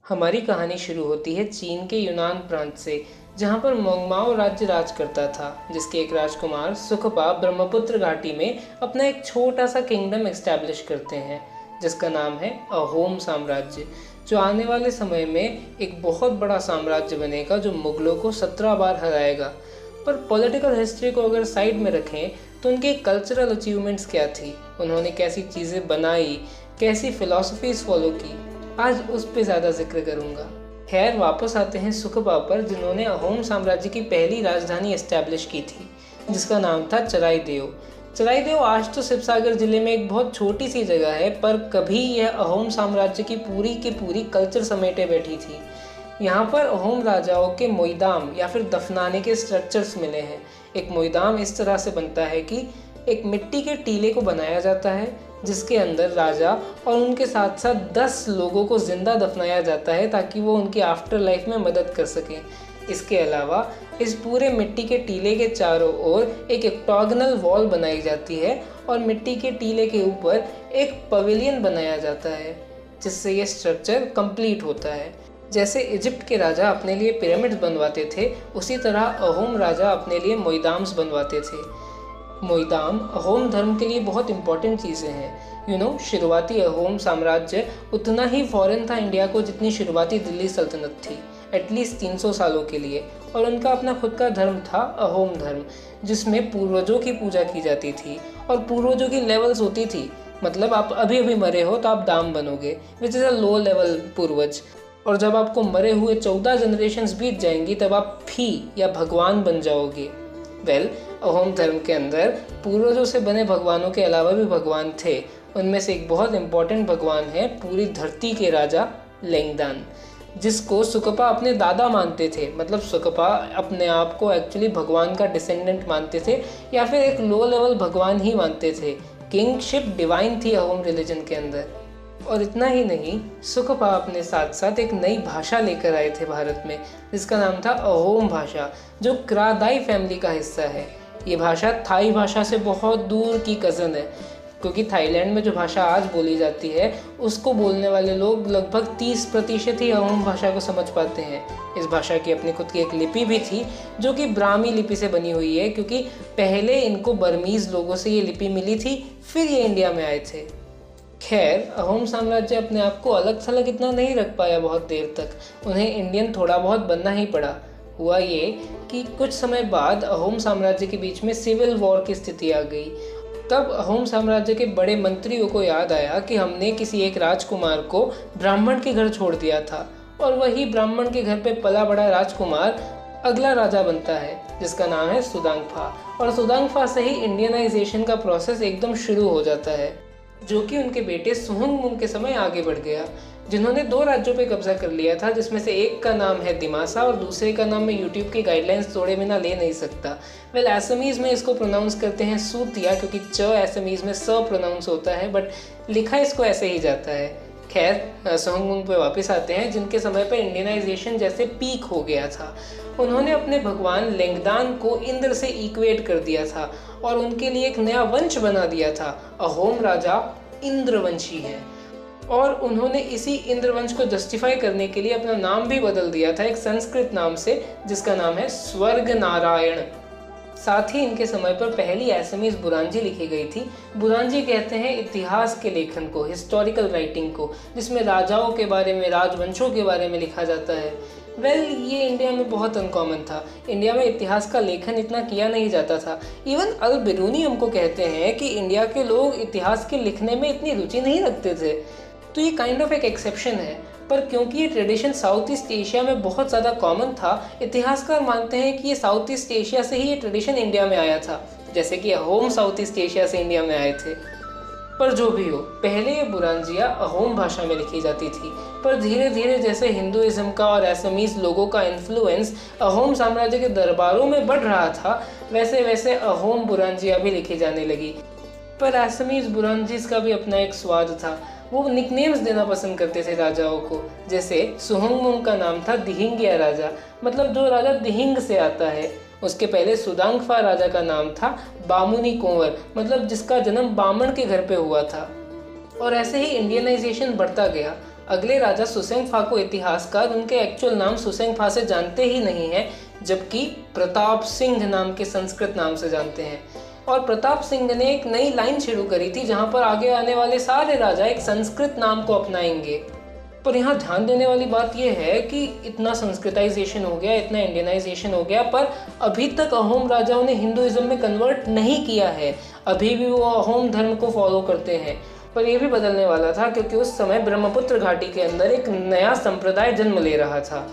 हमारी कहानी शुरू होती है चीन के यूनान प्रांत से, जहाँ पर मोंगमाओ राज्य राज करता था, जिसके एक राजकुमार सुखपा ब्रह्मपुत्र घाटी में अपना एक छोटा सा किंगडम एस्टैब्लिश करते हैं, जिसका नाम है अहोम साम्राज्य, जो आने वाले समय में एक बहुत बड़ा साम्राज्य बनेगा जो मुगलों को 17 बार हराएगा। पर पॉलिटिकल हिस्ट्री को अगर साइड में रखें तो उनके कल्चरल अचीवमेंट्स क्या थी, उन्होंने कैसी चीज़ें बनाई, कैसी फिलॉसफीज फॉलो की, आज उस पे ज़्यादा जिक्र करूँगा। खैर, वापस आते हैं सुखपा पर, जिन्होंने अहोम साम्राज्य की पहली राजधानी एस्टैब्लिश की थी, जिसका नाम था चराइदेव। चराइदेव आज तो शिवसागर जिले में एक बहुत छोटी सी जगह है, पर कभी यह अहोम साम्राज्य की पूरी कल्चर समेटे बैठी थी। यहाँ पर अहोम राजाओं के मोइदाम या फिर दफनाने के स्ट्रक्चर्स मिले हैं। एक मोइदाम इस तरह से बनता है कि एक मिट्टी के टीले को बनाया जाता है, जिसके अंदर राजा और उनके साथ साथ 10 लोगों को जिंदा दफनाया जाता है ताकि वो उनकी आफ्टर लाइफ में मदद कर सकें। इसके अलावा इस पूरे मिट्टी के टीले के चारों ओर एक ऑक्टागोनल वॉल बनाई जाती है और मिट्टी के टीले के ऊपर एक पवेलियन बनाया जाता है, जिससे ये स्ट्रक्चर कंप्लीट होता है। जैसे इजिप्ट के राजा अपने लिए पिरामिड्स बनवाते थे, उसी तरह अहोम राजा अपने लिए मोइदाम्स बनवाते थे। मोइदाम अहोम धर्म के लिए बहुत इंपॉर्टेंट चीज़ें हैं। शुरुआती अहोम साम्राज्य उतना ही फॉरेन था इंडिया को जितनी शुरुआती दिल्ली सल्तनत थी, एटलीस्ट 300 सालों के लिए। और उनका अपना खुद का धर्म था, अहोम धर्म, जिसमें पूर्वजों की पूजा की जाती थी और पूर्वजों की लेवल्स होती थी। मतलब आप अभी अभी मरे हो तो आप दाम बनोगे, which is a low level पूर्वज। और जब आपको मरे हुए 14 जनरेशन्स बीत जाएंगी तब आप फी या भगवान बन जाओगे। अहोम धर्म के अंदर पूर्वजों से बने भगवानों के अलावा भी भगवान थे। उनमें से एक बहुत इंपॉर्टेंट भगवान है पूरी धरती के राजा लेंगदान, जिसको सुखपा अपने दादा मानते थे। मतलब सुखपा अपने आप को एक्चुअली भगवान का डिसेंडेंट मानते थे या फिर एक लो लेवल भगवान ही मानते थे। किंगशिप डिवाइन थी अहोम रिलीजन के अंदर। और इतना ही नहीं, सुखपा अपने साथ साथ एक नई भाषा लेकर आए थे भारत में, जिसका नाम था अहोम भाषा, जो क्रादाई फैमिली का हिस्सा है। ये भाषा थाई भाषा से बहुत दूर की कज़न है, क्योंकि थाईलैंड में जो भाषा आज बोली जाती है उसको बोलने वाले लोग लगभग 30% ही अहोम भाषा को समझ पाते हैं। इस भाषा की अपनी खुद की एक लिपि भी थी, जो कि ब्राह्मी लिपि से बनी हुई है, क्योंकि पहले इनको बर्मीज़ लोगों से ये लिपि मिली थी, फिर ये इंडिया में आए थे। खैर, अहोम साम्राज्य अपने आप को अलग थलग इतना नहीं रख पाया बहुत देर तक, उन्हें इंडियन थोड़ा बहुत बनना ही पड़ा। हुआ ये कि कुछ समय बाद अहोम साम्राज्य के बीच में सिविल वॉर की स्थिति आ गई। तब अहोम साम्राज्य के बड़े मंत्रियों को याद आया कि हमने किसी एक राजकुमार को ब्राह्मण के घर छोड़ दिया था, और वही ब्राह्मण के घर पे पला बड़ा राजकुमार अगला राजा बनता है, जिसका नाम है सुदांगफा। और सुदांगफा से ही इंडियनाइजेशन का प्रोसेस एकदम शुरू हो जाता है, जो कि उनके बेटे सुहुंगमुंग के समय आगे बढ़ गया, जिन्होंने 2 राज्यों पे कब्जा कर लिया था, जिसमें से एक का नाम है दिमासा और दूसरे का नाम मैं यूट्यूब की गाइडलाइंस तोड़े बिना ले नहीं सकता। एसमीज़ में इसको प्रोनाउंस करते हैं सूतिया, क्योंकि च एसमीज़ में स प्रोनाउंस होता है, बट लिखा इसको ऐसे ही जाता है। खैर, सुहुंगमुंग पे वापस आते हैं, जिनके समय पर इंडियनाइजेशन जैसे पीक हो गया था। उन्होंने अपने भगवान लेंगदान को इंद्र से इक्वेट कर दिया था और उनके लिए एक नया वंश बना दिया था। अहोम राजा इंद्रवंशी है, और उन्होंने इसी इंद्रवंश को जस्टिफाई करने के लिए अपना नाम भी बदल दिया था एक संस्कृत नाम से, जिसका नाम है स्वर्ग नारायण। साथ ही इनके समय पर पहली एसमीज बुरांजी लिखी गई थी। बुरांजी कहते हैं इतिहास के लेखन को, हिस्टोरिकल राइटिंग को, जिसमें राजाओं के बारे में, राजवंशों के बारे में लिखा जाता है। ये इंडिया में बहुत अनकॉमन था। इंडिया में इतिहास का लेखन इतना किया नहीं जाता था। इवन अल बिरूनी हमको कहते हैं कि इंडिया के लोग इतिहास के लिखने में इतनी रुचि नहीं रखते थे। तो ये काइंड ऑफ एक एक्सेप्शन है, पर क्योंकि ये ट्रेडिशन साउथ ईस्ट एशिया में बहुत ज़्यादा कॉमन था, इतिहासकार मानते हैं कि ये साउथ ईस्ट एशिया से ही ये ट्रेडिशन इंडिया में आया था, जैसे कि अहोम साउथ ईस्ट एशिया से इंडिया में आए थे। पर जो भी हो, पहले ये बुरांजिया अहोम भाषा में लिखी जाती थी, पर धीरे धीरे जैसे हिंदुइज्म का और असमीज लोगों का इन्फ्लुएंस अहोम साम्राज्य के दरबारों में बढ़ रहा था, वैसे वैसे अहोम बुरांजिया भी लिखी जाने लगी। पर असमीज बुरांजीज का भी अपना एक स्वाद था। वो निकनेम्स देना पसंद करते थे राजाओं को। जैसे सुहुंगमुंग का नाम था दिहिंगिया राजा, मतलब जो राजा दिहिंग से आता है। उसके पहले सुदांगफा राजा का नाम था बामुनी कुंवर, मतलब जिसका जन्म बामण के घर पे हुआ था। और ऐसे ही इंडियनाइजेशन बढ़ता गया। अगले राजा सुसेंगफा को इतिहासकार उनके एक्चुअल नाम सुसेंगफा से जानते ही नहीं हैं, जबकि प्रताप सिंह नाम के संस्कृत नाम से जानते हैं। और प्रताप सिंह ने एक नई लाइन शुरू करी थी जहां पर आगे आने वाले सारे राजा एक संस्कृत नाम को अपनाएंगे। पर यहाँ ध्यान देने वाली बात यह है कि इतना संस्कृताइजेशन हो गया, इतना इंडियनाइजेशन हो गया, पर अभी तक अहोम राजाओं ने हिंदुइज्म में कन्वर्ट नहीं किया है। अभी भी वो अहोम धर्म को फॉलो करते हैं। पर यह भी बदलने वाला था, क्योंकि उस समय ब्रह्मपुत्र घाटी के अंदर एक नया संप्रदाय जन्म ले रहा था।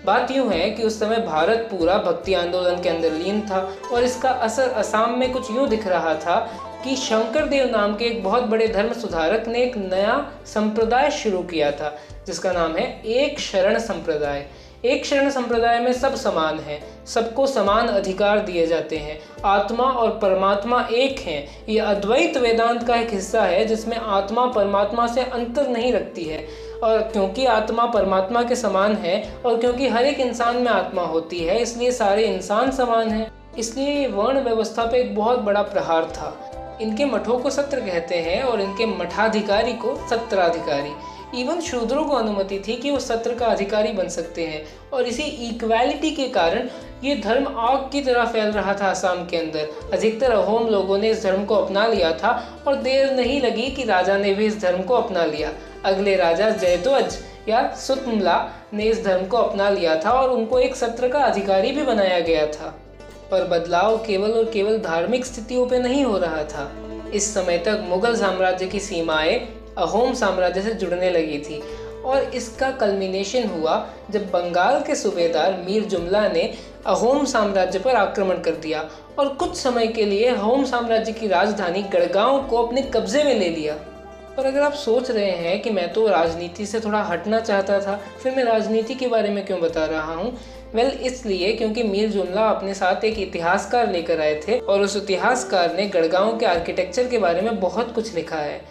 बात यूँ है कि उस समय भारत पूरा भक्ति आंदोलन के अंदर लीन था, और इसका असर असम में कुछ यूँ दिख रहा था कि शंकरदेव नाम के एक बहुत बड़े धर्म सुधारक ने एक नया संप्रदाय शुरू किया था, जिसका नाम है एक शरण संप्रदाय। एक शरण संप्रदाय में सब समान हैं, सबको समान अधिकार दिए जाते हैं, आत्मा और परमात्मा एक हैं। ये अद्वैत वेदांत का एक हिस्सा है जिसमें आत्मा परमात्मा से अंतर नहीं रखती है। और क्योंकि आत्मा परमात्मा के समान है और क्योंकि हर एक इंसान में आत्मा होती है, इसलिए सारे इंसान समान हैं। इसलिए ये वर्ण व्यवस्था पे एक बहुत बड़ा प्रहार था। इनके मठों को सत्र कहते हैं और इनके मठाधिकारी को सत्राधिकारी। इवन शूद्रों को अनुमति थी कि वो सत्र का अधिकारी बन सकते हैं। और इसी इक्वालिटी के कारण ये धर्म आग की तरह फैल रहा था असम के अंदर। अधिकतर अहोम लोगों ने इस धर्म को अपना लिया था और देर नहीं लगी कि राजा ने भी इस धर्म को अपना लिया। अगले राजा जयध्वज या सुतमला ने इस धर्म को अपना लिया था और उनको एक सत्र का अधिकारी भी बनाया गया था। पर बदलाव केवल और केवल धार्मिक स्थितियों पे नहीं हो रहा था। इस समय तक मुगल साम्राज्य की सीमाएं अहोम साम्राज्य से जुड़ने लगी थी, और इसका कल्मिनेशन हुआ जब बंगाल के सूबेदार मीर जुमला ने अहोम साम्राज्य पर आक्रमण कर दिया और कुछ समय के लिए अहोम साम्राज्य की राजधानी गढ़गांव को अपने कब्जे में ले लिया। पर अगर आप सोच रहे हैं कि मैं तो राजनीति से थोड़ा हटना चाहता था, फिर मैं राजनीति के बारे में क्यों बता रहा हूँ? वेल, इसलिए क्योंकि मीर जुमला अपने साथ एक इतिहासकार लेकर आए थे और उस इतिहासकार ने गढ़गांव के आर्किटेक्चर के बारे में बहुत कुछ लिखा है।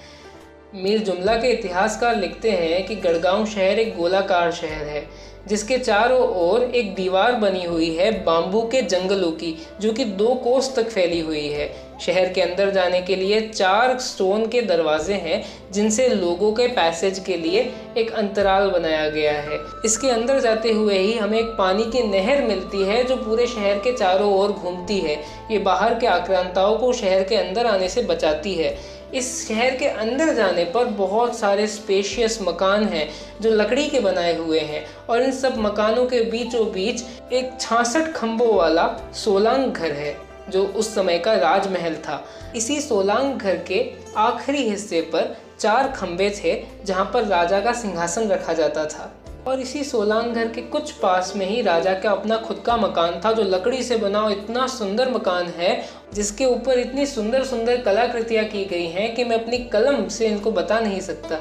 मीर जुमला के इतिहासकार लिखते हैं कि गढ़गांव शहर एक गोलाकार शहर है जिसके चारों ओर एक दीवार बनी हुई है बाम्बू के जंगलों की, जो कि 2 कोस तक फैली हुई है। शहर के अंदर जाने के लिए 4 स्टोन के दरवाजे हैं जिनसे लोगों के पैसेज के लिए एक अंतराल बनाया गया है। इसके अंदर जाते हुए ही हमें एक पानी की नहर मिलती है जो पूरे शहर के चारों ओर घूमती है। ये बाहर के आक्रांताओं को शहर के अंदर आने से बचाती है। इस शहर के अंदर जाने पर बहुत सारे स्पेशियस मकान हैं जो लकड़ी के बनाए हुए हैं, और इन सब मकानों के बीचों बीच एक 66 खंभों वाला सोलांग घर है जो उस समय का राजमहल था। इसी सोलांग घर के आखिरी हिस्से पर 4 खंभे थे जहां पर राजा का सिंहासन रखा जाता था, और इसी सोलांग घर के कुछ पास में ही राजा का अपना खुद का मकान था जो लकड़ी से बना इतना सुंदर मकान है जिसके ऊपर इतनी सुंदर सुंदर कलाकृतियां की गई हैं कि मैं अपनी कलम से इनको बता नहीं सकता।